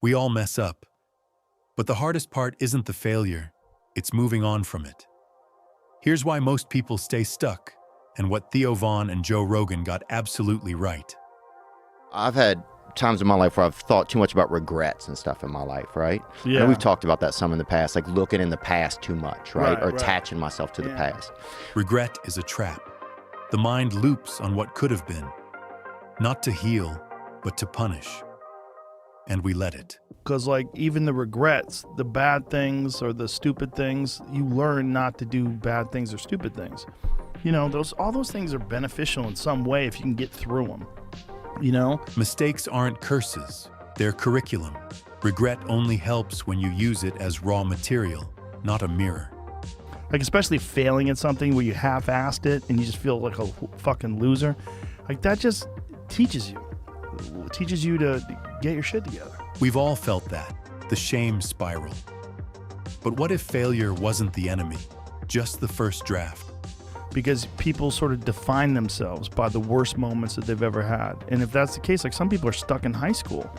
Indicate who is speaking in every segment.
Speaker 1: We all mess up. But the hardest part isn't the failure, it's moving on from it. Here's why most people stay stuck, and what Theo Von and Joe Rogan got absolutely right.
Speaker 2: I've had times in my life where I've thought too much about regrets and stuff in my life, right?
Speaker 3: Yeah.
Speaker 2: And we've talked about that some in the past, like looking in the past too much, right?
Speaker 3: Right,
Speaker 2: or
Speaker 3: right.
Speaker 2: attaching myself to the past.
Speaker 1: Regret is a trap. The mind loops on what could have been, not to heal, but to punish. And we let it.
Speaker 3: Because, like, even the regrets, the bad things or the stupid things, you learn not to do bad things or stupid things. You know, all those things are beneficial in some way if you can get through them. You know?
Speaker 1: Mistakes aren't curses, they're curriculum. Regret only helps when you use it as raw material, not a mirror.
Speaker 3: Like, especially failing at something where you half-assed it and you just feel like a fucking loser. Like, that just teaches you. It teaches you to get your shit together.
Speaker 1: We've all felt that, the shame spiral. But what if failure wasn't the enemy, just the first draft?
Speaker 3: Because people sort of define themselves by the worst moments that they've ever had. And if that's the case, like, some people are stuck in high school.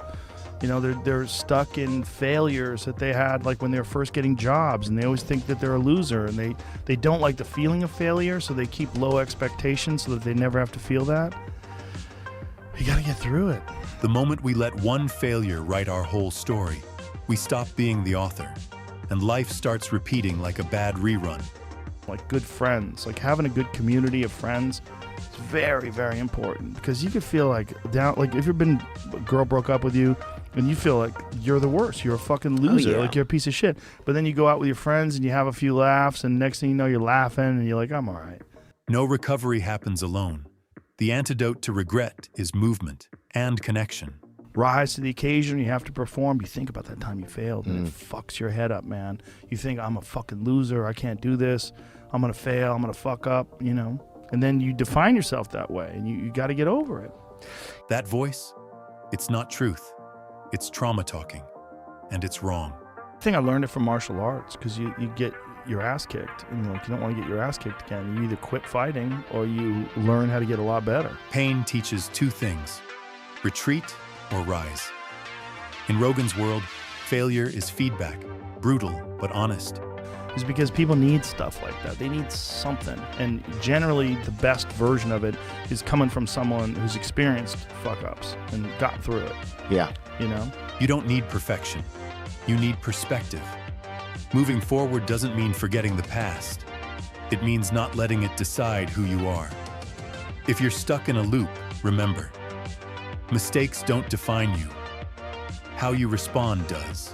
Speaker 3: You know, they're stuck in failures that they had, like, when they were first getting jobs, and they always think that they're a loser, and they don't like the feeling of failure, so they keep low expectations so that they never have to feel that. You gotta get through it.
Speaker 1: The moment we let one failure write our whole story, we stop being the author, and life starts repeating like a bad rerun.
Speaker 3: Like good friends, like having a good community of friends, it's very, very important, because you could feel like down, like if a girl broke up with you and you feel like you're the worst, you're a fucking loser, like you're a piece of shit. But then you go out with your friends and you have a few laughs, and next thing you know, you're laughing and you're like, I'm all right.
Speaker 1: No recovery happens alone. The antidote to regret is movement and connection.
Speaker 3: Rise to the occasion. You have to perform. You think about that time you failed, and it fucks your head up, man. You think, I'm a fucking loser, I can't do this, I'm gonna fail, I'm gonna fuck up, you know. And then you define yourself that way, and you got to get over it.
Speaker 1: That voice, it's not truth. It's trauma talking, and it's wrong.
Speaker 3: I think I learned it from martial arts, because you get your ass kicked, and like, you don't want to get your ass kicked again. You either quit fighting or you learn how to get a lot better.
Speaker 1: Pain teaches two things: retreat or rise. In Rogan's world, failure is feedback, brutal but honest.
Speaker 3: Is because people need stuff like that. They need something. And generally, the best version of it is coming from someone who's experienced fuck-ups and got through it.
Speaker 2: Yeah.
Speaker 3: You know?
Speaker 1: You don't need perfection. You need perspective. Moving forward doesn't mean forgetting the past. It means not letting it decide who you are. If you're stuck in a loop, remember, mistakes don't define you. How you respond does.